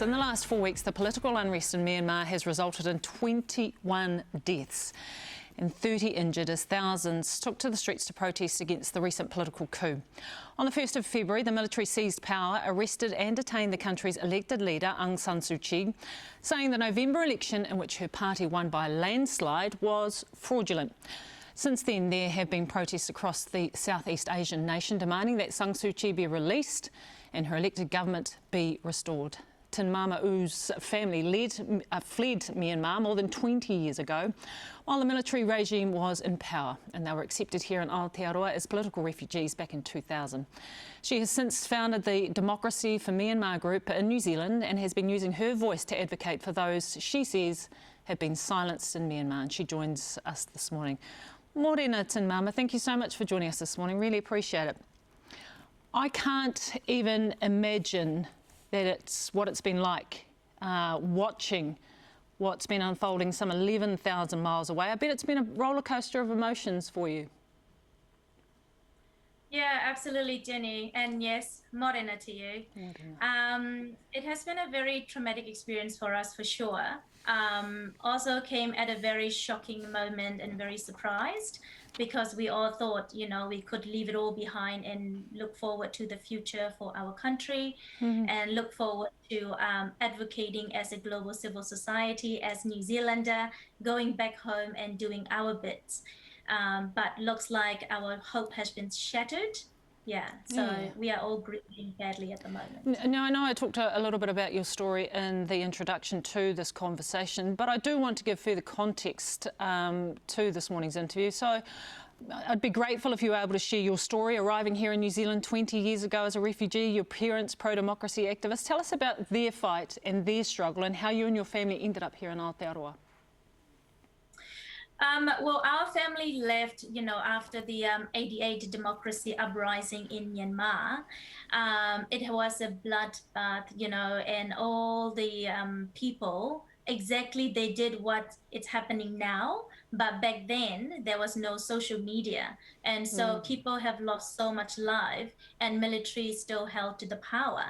In the last 4 weeks, the political unrest in Myanmar has resulted in 21 deaths and 30 injured as thousands took to the streets to protest against the recent political coup. On the 1st of February, the military seized power, arrested and detained the country's elected leader, Aung San Suu Kyi, saying the November election in which her party won by a landslide was fraudulent. Since then, there have been protests across the Southeast Asian nation demanding that San Suu Kyi be released and her elected government be restored. Tin Mama U's family fled Myanmar more than 20 years ago while the military regime was in power, and they were accepted here in Aotearoa as political refugees back in 2000. She has since founded the Democracy for Myanmar group in New Zealand and has been using her voice to advocate for those she says have been silenced in Myanmar, and she joins us this morning. Morena Tin Mama, thank you so much for joining us this morning, really appreciate it. I can't even imagine that it's what it's been like watching what's been unfolding some 11,000 miles away. I bet it's been a roller coaster of emotions for you. Yeah, absolutely, Jenny. And yes, Morena to you. It has been a very traumatic experience for us, for sure. Also came at a very shocking moment and very surprised, because we all thought, you know, we could leave it all behind and look forward to the future for our country and look forward to advocating as a global civil society, as New Zealander, going back home and doing our bits. But looks like our hope has been shattered. Yeah, so we are all grieving badly at the moment. Now, I know I talked a little bit about your story in the introduction to this conversation, but I do want to give further context to this morning's interview. So I'd be grateful if you were able to share your story, arriving here in New Zealand 20 years ago as a refugee, your parents, pro-democracy activists. Tell us about their fight and their struggle and how you and your family ended up here in Aotearoa. Well, our family left, you know, after the 88 democracy uprising in Myanmar. It was a bloodbath, you know, and all the people, exactly, they did what it's happening now. But back then, there was no social media. And so people have lost so much life, and military still held to the power.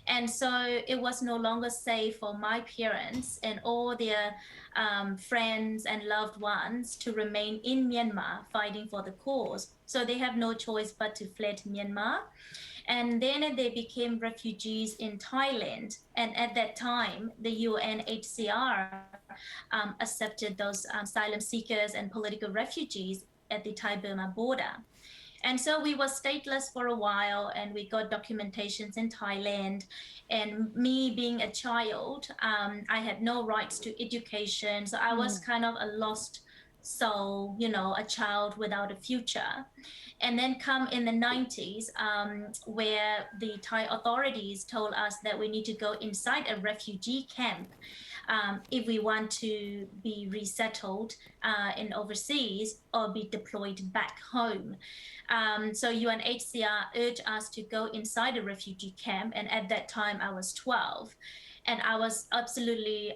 And so it was no longer safe for my parents and all their friends and loved ones to remain in Myanmar fighting for the cause. So they have no choice but to flee Myanmar. And then they became refugees in Thailand. And at that time, the UNHCR accepted those asylum seekers and political refugees at the Thai-Burma border. And so we were stateless for a while, and we got documentations in Thailand. And me being a child, I had no rights to education. So I was kind of a lost soul, you know, a child without a future. And then come in the 90s, where the Thai authorities told us that we need to go inside a refugee camp if we want to be resettled in overseas or be deployed back home. So UNHCR urged us to go inside a refugee camp, and at that time I was 12. And I was absolutely,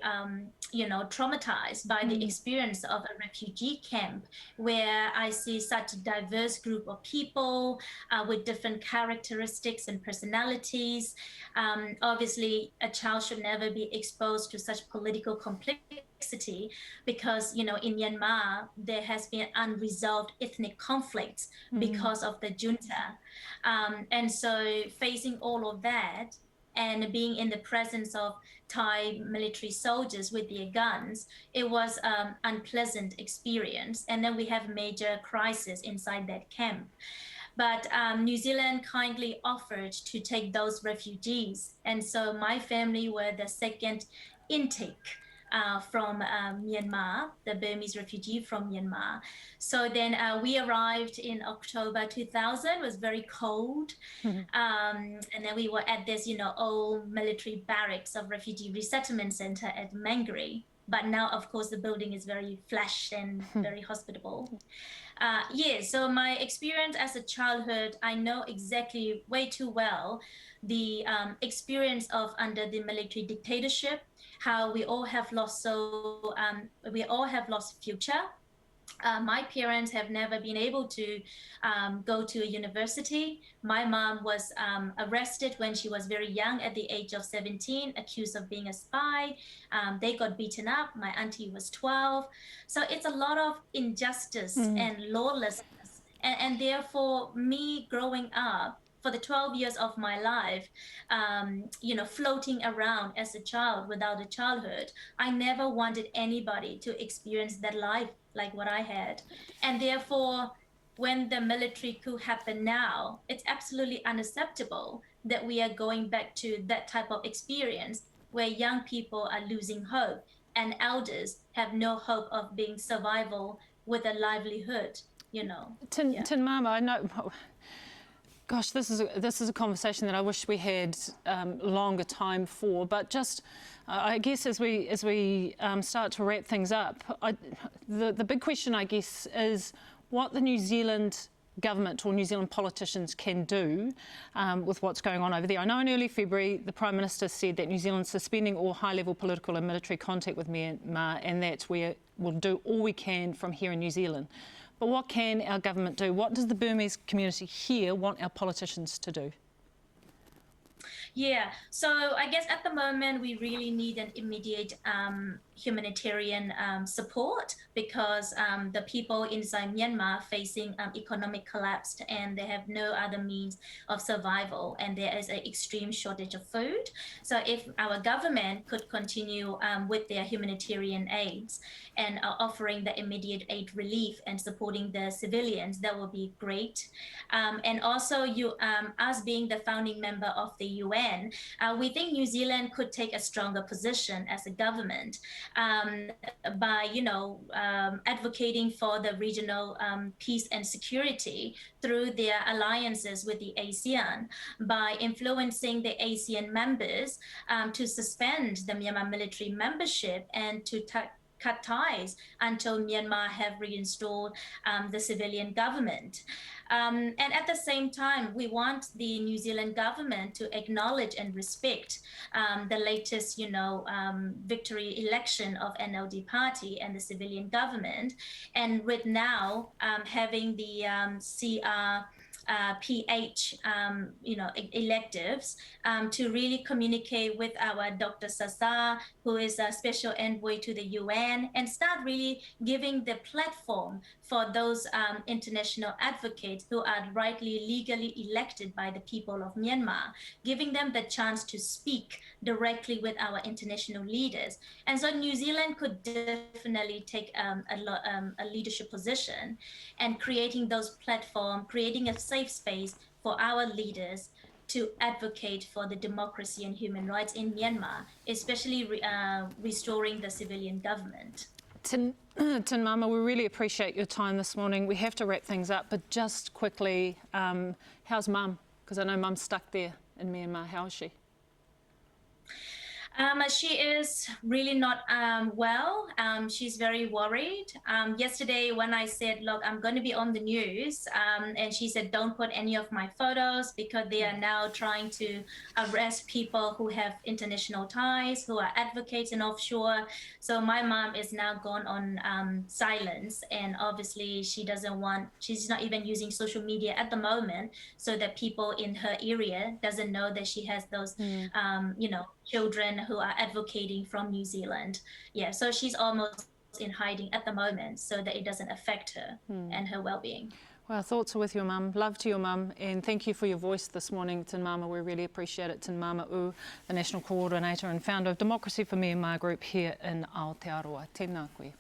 you know, traumatized by the experience of a refugee camp, where I see such a diverse group of people with different characteristics and personalities. Obviously, a child should never be exposed to such political complexity, because, you know, in Myanmar, there has been unresolved ethnic conflicts because of the junta. And so facing all of that, and being in the presence of Thai military soldiers with their guns, it was an unpleasant experience. And then we have major crisis inside that camp. But New Zealand kindly offered to take those refugees. And so my family were the second intake from Myanmar, the Burmese refugee from Myanmar. So then we arrived in October 2000. It was very cold. And then we were at this, you know, old military barracks of refugee resettlement center at Mangere. But now, of course, the building is very flash and very hospitable. Yeah, so my experience as a childhood, I know exactly way too well the experience of under the military dictatorship, how we all have lost we all have lost future. My parents have never been able to go to a university. My mom was arrested when she was very young at the age of 17, accused of being a spy. They got beaten up. My auntie was 12. So it's a lot of injustice and lawlessness. And therefore, me growing up, for the 12 years of my life, floating around as a child without a childhood, I never wanted anybody to experience that life like what I had. And therefore, when the military coup happened now, it's absolutely unacceptable that we are going back to that type of experience where young people are losing hope and elders have no hope of being survival with a livelihood, Tin Mama, I know. Gosh, this is a conversation that I wish we had longer time for. But just, I guess, as we start to wrap things up, the big question, I guess, is what the New Zealand government or New Zealand politicians can do with what's going on over there. I know in early February the Prime Minister said that New Zealand's suspending all high-level political and military contact with Myanmar, and that we will do all we can from here in New Zealand. But what can our government do? What does the Burmese community here want our politicians to do? Yeah, so I guess at the moment we really need an immediate humanitarian support because the people inside Myanmar are facing economic collapse and they have no other means of survival, and there is an extreme shortage of food. So if our government could continue with their humanitarian aids and offering the immediate aid relief and supporting the civilians, that would be great. And also, us being the founding member of the UN, we think New Zealand could take a stronger position as a government by, advocating for the regional peace and security through their alliances with the ASEAN, by influencing the ASEAN members to suspend the Myanmar military membership and to cut ties until Myanmar have reinstalled the civilian government. And at the same time, we want the New Zealand government to acknowledge and respect the latest, victory election of NLD party and the civilian government. And with now having the CRPH, electives to really communicate with our Dr. Sasa, who is a special envoy to the UN, and start really giving the platform for those international advocates who are rightly, legally elected by the people of Myanmar, giving them the chance to speak directly with our international leaders. And so New Zealand could definitely take a leadership position and creating those platforms, creating a safe space for our leaders to advocate for the democracy and human rights in Myanmar, especially restoring the civilian government. Tin Mama, we really appreciate your time this morning. We have to wrap things up, but just quickly, how's Mum? Because I know Mum's stuck there in Myanmar. How is she? She is really not well. She's very worried. Yesterday when I said, look, I'm going to be on the news, and she said, don't put any of my photos because they are now trying to arrest people who have international ties, who are advocates in offshore. So my mom is now gone on silence, and obviously she's not even using social media at the moment so that people in her area doesn't know that she has those, children who are advocating from New Zealand. Yeah, so she's almost in hiding at the moment so that it doesn't affect her and her well-being. Well, thoughts are with your mum. Love to your mum, and thank you for your voice this morning, Tin Mama. We really appreciate it. Tin Mama U, the National Coordinator and founder of Democracy for Myanmar group here in Aotearoa. Tēnā koe.